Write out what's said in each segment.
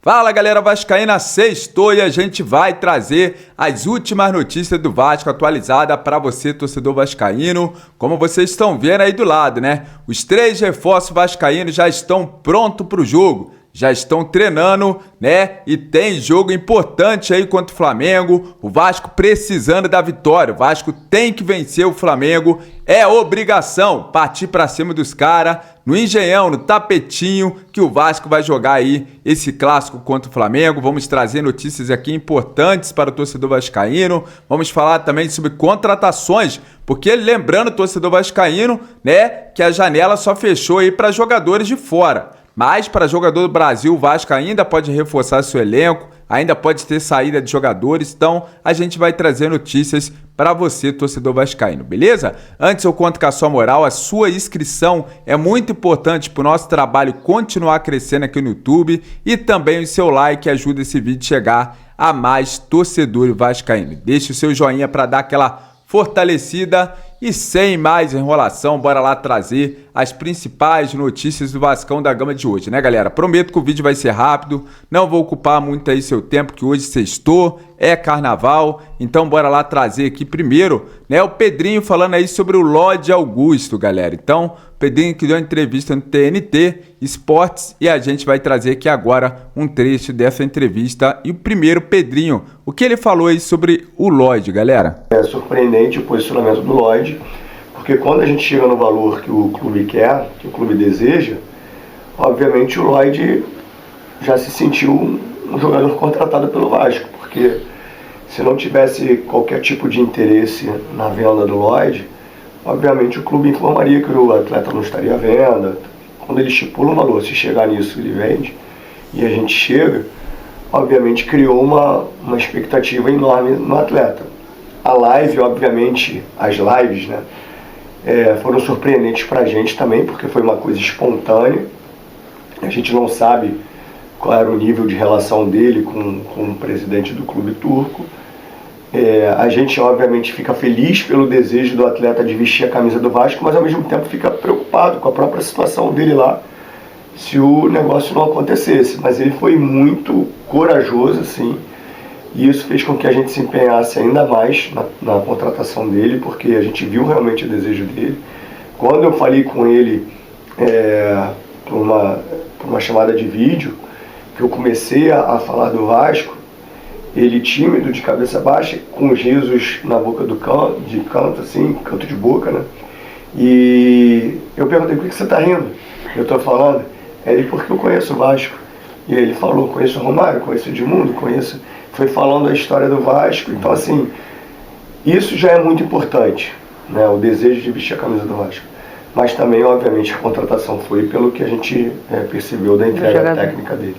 Fala galera vascaína, sextou e a gente vai trazer as últimas notícias do Vasco atualizada para você, torcedor vascaíno. Como vocês estão vendo aí do lado, né? Os 3 reforços vascaínos já estão prontos para o jogo. Já estão treinando, né? E tem jogo importante aí contra o Flamengo. O Vasco precisando da vitória. O Vasco tem que vencer o Flamengo. É obrigação partir pra cima dos caras. No Engenhão, no tapetinho, que o Vasco vai jogar aí esse clássico contra o Flamengo. Vamos trazer notícias aqui importantes para o torcedor vascaíno. Vamos falar também sobre contratações, porque lembrando, torcedor vascaíno, né, que a janela só fechou aí para jogadores de fora. Mas para jogador do Brasil, o Vasco ainda pode reforçar seu elenco, ainda pode ter saída de jogadores, então a gente vai trazer notícias para você, torcedor vascaíno, beleza? Antes eu conto com a sua moral, a sua inscrição é muito importante para o nosso trabalho continuar crescendo aqui no YouTube e também o seu like ajuda esse vídeo a chegar a mais torcedor vascaíno. Deixe o seu joinha para dar aquela fortalecida. E sem mais enrolação, bora lá trazer as principais notícias do Vascão da Gama de hoje, né, galera? Prometo que o vídeo vai ser rápido, não vou ocupar muito aí seu tempo, que hoje sextou, é carnaval, então bora lá trazer aqui primeiro, né, o Pedrinho falando aí sobre o Lodi Augusto, galera. Então, o Pedrinho que deu uma entrevista no TNT Esportes e a gente vai trazer aqui agora um trecho dessa entrevista. E o primeiro, Pedrinho, o que ele falou aí sobre o Lodi, galera? É surpreendente o posicionamento do Lodi, porque quando a gente chega no valor que o clube quer, que o clube deseja, obviamente o Lodi já se sentiu um jogador contratado pelo Vasco, porque se não tivesse qualquer tipo de interesse na venda do Lodi, obviamente o clube informaria que o atleta não estaria à venda. Quando ele estipula um valor, se chegar nisso ele vende, e a gente chega, obviamente criou uma expectativa enorme no atleta. A live, obviamente, as lives, né, foram surpreendentes pra gente também, porque foi uma coisa espontânea. A gente não sabe qual era o nível de relação dele com o presidente do clube turco. A gente, obviamente, fica feliz pelo desejo do atleta de vestir a camisa do Vasco, mas ao mesmo tempo fica preocupado com a própria situação dele lá, se o negócio não acontecesse. Mas ele foi muito corajoso, assim, e isso fez com que a gente se empenhasse ainda mais na contratação dele, porque a gente viu realmente o desejo dele. Quando eu falei com ele por uma chamada de vídeo, que eu comecei a falar do Vasco, ele tímido, de cabeça baixa, com os risos na boca de canto, assim, canto de boca, né? E eu perguntei, por que você está rindo? Eu estou falando. Ele, porque eu conheço o Vasco. E ele falou, conheço o Romário, conheço o Edmundo, conheço... Foi falando a história do Vasco. Então, assim, isso já é muito importante, né? O desejo de vestir a camisa do Vasco. Mas também, obviamente, a contratação foi pelo que a gente percebeu da entrega técnica dele.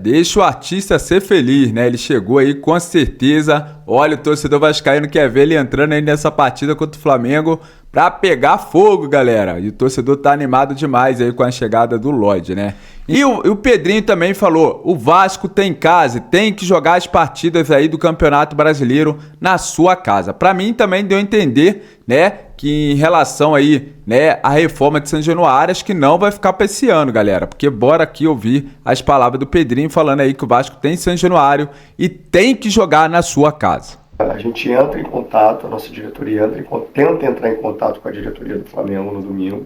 Deixa o artista ser feliz, né? Ele chegou aí com certeza. Olha, o torcedor vascaíno quer ver ele entrando aí nessa partida contra o Flamengo pra pegar fogo, galera. E o torcedor tá animado demais aí com a chegada do Lodi, né? E o Pedrinho também falou, o Vasco tem casa, tem que jogar as partidas aí do Campeonato Brasileiro na sua casa. Pra mim também deu a entender, né, que em relação aí, né, a reforma de São Januário, acho que não vai ficar para esse ano, galera, porque bora aqui ouvir as palavras do Pedrinho falando aí que o Vasco tem São Januário e tem que jogar na sua casa. A gente entra em contato, a nossa diretoria tenta entrar em contato com a diretoria do Flamengo no domingo,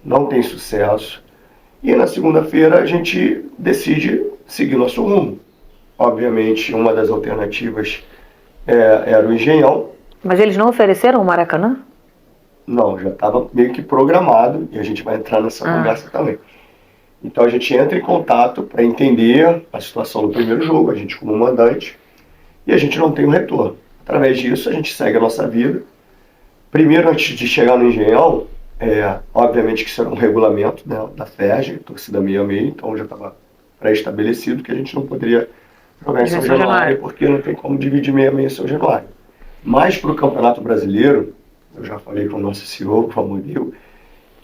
não tem sucesso, e na segunda-feira a gente decide seguir nosso rumo. Obviamente, uma das alternativas era o Engenhão. Mas eles não ofereceram o Maracanã? Não, já estava meio que programado e a gente vai entrar nessa conversa também. Então a gente entra em contato para entender a situação do primeiro jogo, a gente como mandante, e a gente não tem um retorno. Através disso a gente segue a nossa vida. Primeiro, antes de chegar no Engenhão, obviamente que isso era um regulamento, né, da FERJ, torcida meio a meio, então já estava pré-estabelecido que a gente não poderia jogar em São Januário, porque não tem como dividir meio a meio em São Januário. Mas para o Campeonato Brasileiro, eu já falei com o nosso CEO, o Amorim,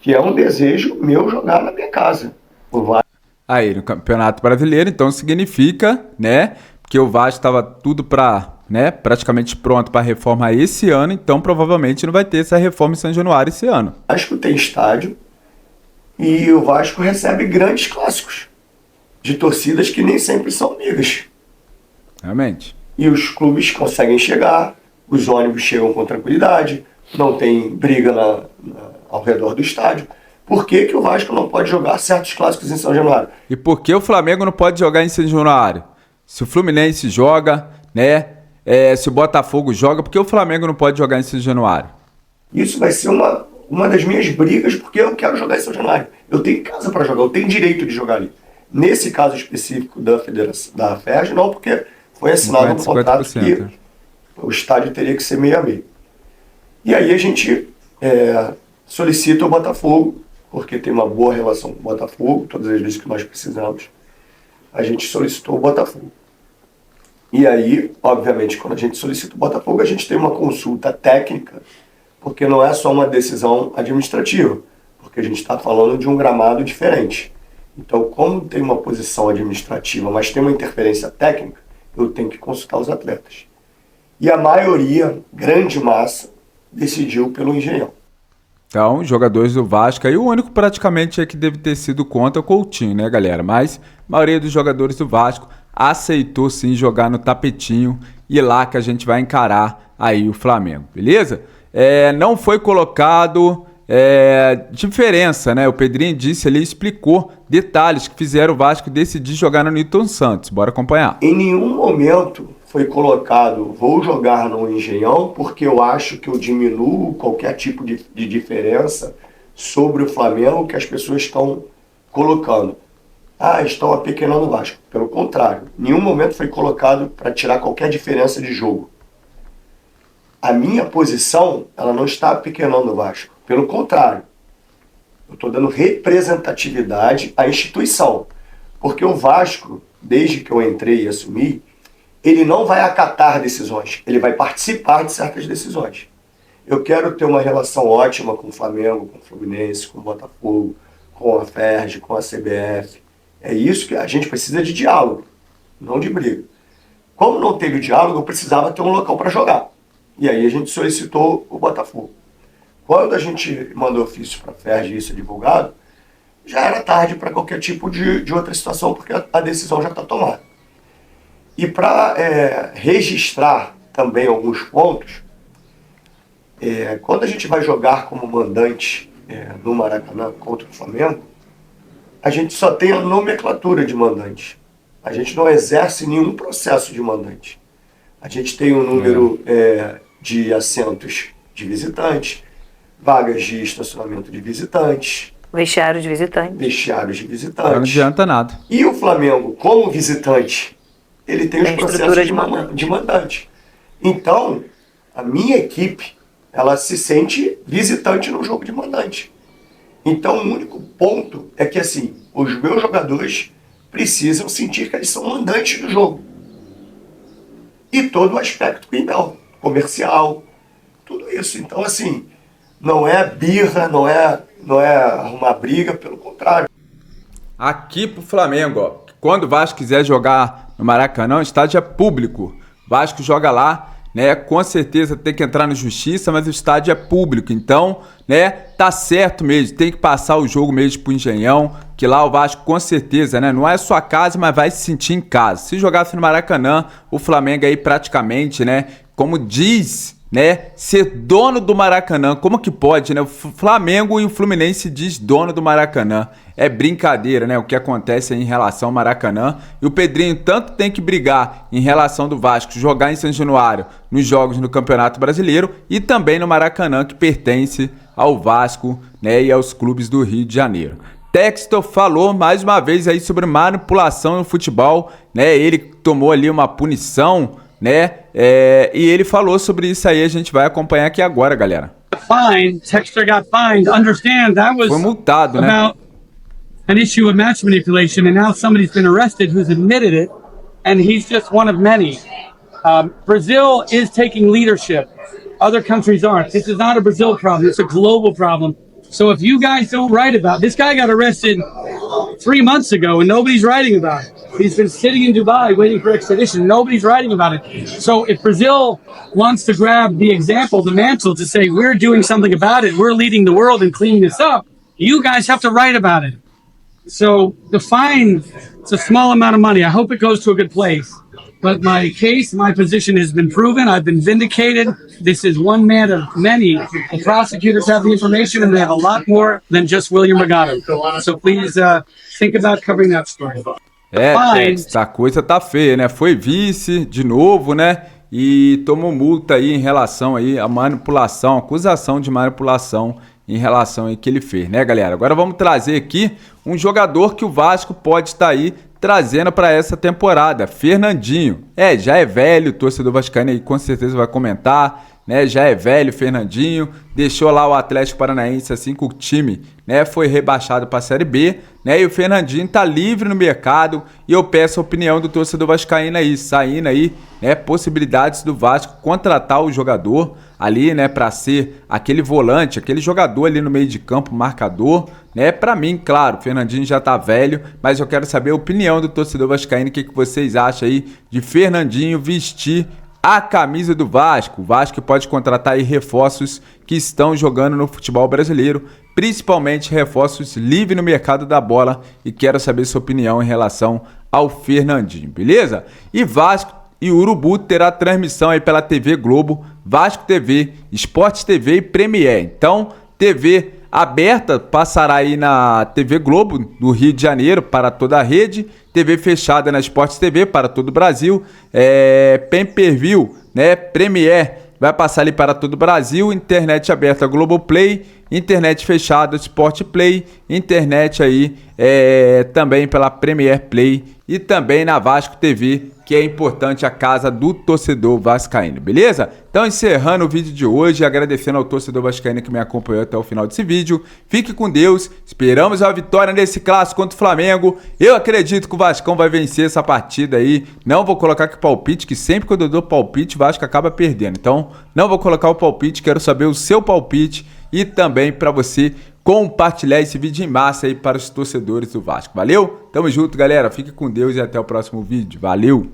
que é um desejo meu jogar na minha casa. aí no Campeonato Brasileiro, então significa, né, que o Vasco estava tudo para, né, praticamente pronto para a reforma esse ano, então provavelmente não vai ter essa reforma em São Januário esse ano. O Vasco tem estádio e o Vasco recebe grandes clássicos de torcidas que nem sempre são amigas. Realmente. E os clubes conseguem chegar, os ônibus chegam com tranquilidade, não tem briga ao redor do estádio. Por que que o Vasco não pode jogar certos clássicos em São Januário? E por que o Flamengo não pode jogar em São Januário? Se o Fluminense joga, né? Se o Botafogo joga, por que o Flamengo não pode jogar em São Januário? Isso vai ser uma das minhas brigas, porque eu quero jogar em São Januário. Eu tenho casa para jogar, eu tenho direito de jogar ali. Nesse caso específico da FERJ, não, porque foi assinado um contrato que o estádio teria que ser meio a meio. E aí a gente solicita o Botafogo, porque tem uma boa relação com o Botafogo, todas as vezes que nós precisamos, a gente solicitou o Botafogo. E aí, obviamente, quando a gente solicita o Botafogo, a gente tem uma consulta técnica, porque não é só uma decisão administrativa, porque a gente está falando de um gramado diferente. Então, como tem uma posição administrativa, mas tem uma interferência técnica, eu tenho que consultar os atletas. E a maioria, grande massa, decidiu pelo Engenhão. Então, jogadores do Vasco, aí o único praticamente que deve ter sido contra o Coutinho, né, galera? Mas a maioria dos jogadores do Vasco aceitou sim jogar no tapetinho e lá que a gente vai encarar aí o Flamengo, beleza? Não foi colocado diferença, né? O Pedrinho disse ali, explicou detalhes que fizeram o Vasco decidir jogar no Newton Santos. Bora acompanhar. Em nenhum momento foi colocado, vou jogar no Engenhão porque eu acho que eu diminuo qualquer tipo de diferença sobre o Flamengo que as pessoas estão colocando. Estão apequenando o Vasco. Pelo contrário, em nenhum momento foi colocado para tirar qualquer diferença de jogo. A minha posição, ela não está apequenando o Vasco. Pelo contrário, eu estou dando representatividade à instituição. Porque o Vasco, desde que eu entrei e assumi, ele não vai acatar decisões, ele vai participar de certas decisões. Eu quero ter uma relação ótima com o Flamengo, com o Fluminense, com o Botafogo, com a FERJ, com a CBF. É isso que a gente precisa de diálogo, não de briga. Como não teve diálogo, eu precisava ter um local para jogar. E aí a gente solicitou o Botafogo. Quando a gente mandou ofício para a FERJ e isso é divulgado, já era tarde para qualquer tipo de outra situação, porque a decisão já está tomada. E para registrar também alguns pontos, quando a gente vai jogar como mandante no Maracanã contra o Flamengo, a gente só tem a nomenclatura de mandante. A gente não exerce nenhum processo de mandante. A gente tem um número de assentos de visitantes, vagas de estacionamento de visitantes, Vestiário de visitante. vestiários de visitantes. Não adianta nada. E o Flamengo, como visitante, ele tem os Tem processos estrutura de mandante. Então, a minha equipe, ela se sente visitante no jogo de mandante. Então, o único ponto é que, assim, os meus jogadores precisam sentir que eles são mandantes do jogo. E todo o aspecto comercial, tudo isso. Então, assim, não é birra, não é uma briga, pelo contrário. Aqui pro Flamengo, ó. Quando o Vasco quiser jogar no Maracanã, o estádio é público. O Vasco joga lá, né? Com certeza tem que entrar na justiça, mas o estádio é público. Então, né? Tá certo mesmo. Tem que passar o jogo mesmo pro Engenhão, que lá o Vasco com certeza, né? Não é sua casa, mas vai se sentir em casa. Se jogasse no Maracanã, o Flamengo aí praticamente, né? Como diz, né? Ser dono do Maracanã. Como que pode, né? O Flamengo e o Fluminense diz dono do Maracanã. É brincadeira, né? O que acontece aí em relação ao Maracanã. E o Pedrinho tanto tem que brigar em relação do Vasco jogar em São Januário nos jogos no Campeonato Brasileiro e também no Maracanã, que pertence ao Vasco, né? E aos clubes do Rio de Janeiro. Textor falou mais uma vez aí sobre manipulação no futebol, né? Ele tomou ali uma punição, né? E ele falou sobre isso aí, a gente vai acompanhar aqui agora, galera. Textor got fined. Understand that was Foi multado, né? about an issue of match manipulation, and now somebody's been arrested who's admitted it, and he's just one of many. Brazil is taking leadership. Other countries aren't. This is not a Brazil problem. It's a global problem. So if you guys don't write about this guy got arrested 3 months ago and nobody's writing about it. He's been sitting in Dubai waiting for extradition. Nobody's writing about it. So if Brazil wants to grab the example, the mantle to say we're doing something about it, we're leading the world in cleaning this up, you guys have to write about it. So the fine, it's a small amount of money. I hope it goes to a good place. But my case, my position has been proven. I've been vindicated. This is one man of many. The prosecutors have the information, and they have a lot more than just William Regatta. So please think about covering that story. A coisa tá feia, né? Foi vice de novo, né? E tomou multa aí em relação aí à manipulação, acusação de manipulação em relação aí que ele fez, né, galera? Agora vamos trazer aqui um jogador que o Vasco pode estar aí trazendo para essa temporada, Fernandinho. Já é velho, o torcedor vascaíno aí com certeza vai comentar, né? Já é velho, Fernandinho, deixou lá o Atlético Paranaense assim que o time, né, foi rebaixado para a Série B, né? E o Fernandinho tá livre no mercado e eu peço a opinião do torcedor vascaíno aí, saindo aí, né, possibilidades do Vasco contratar o jogador ali, né, para ser aquele volante, aquele jogador ali no meio de campo, marcador, né? Para mim, claro, o Fernandinho já tá velho, mas eu quero saber a opinião do torcedor vascaíno, o que vocês acham aí de Fernandinho vestir a camisa do Vasco. O Vasco pode contratar aí reforços que estão jogando no futebol brasileiro, principalmente reforços livres no mercado da bola, e quero saber sua opinião em relação ao Fernandinho, beleza? E Vasco e Urubu terá transmissão aí pela TV Globo, Vasco TV, Sport TV e Premier. Então, TV aberta passará aí na TV Globo do Rio de Janeiro para toda a rede, TV fechada na Sport TV para todo o Brasil, pay-per-view, né, Premier vai passar ali para todo o Brasil, internet aberta Globoplay, internet fechada Sport Play, internet aí também pela Premier Play e também na Vasco TV, que é importante, a casa do torcedor vascaíno, beleza? Então, encerrando o vídeo de hoje, agradecendo ao torcedor vascaíno que me acompanhou até o final desse vídeo. Fique com Deus, esperamos a vitória nesse clássico contra o Flamengo. Eu acredito que o Vascão vai vencer essa partida aí. Não vou colocar aqui palpite, que sempre quando eu dou palpite, o Vasco acaba perdendo. Então, não vou colocar o palpite, quero saber o seu palpite e também para você compartilhar esse vídeo em massa aí para os torcedores do Vasco. Valeu? Tamo junto, galera. Fique com Deus e até o próximo vídeo. Valeu!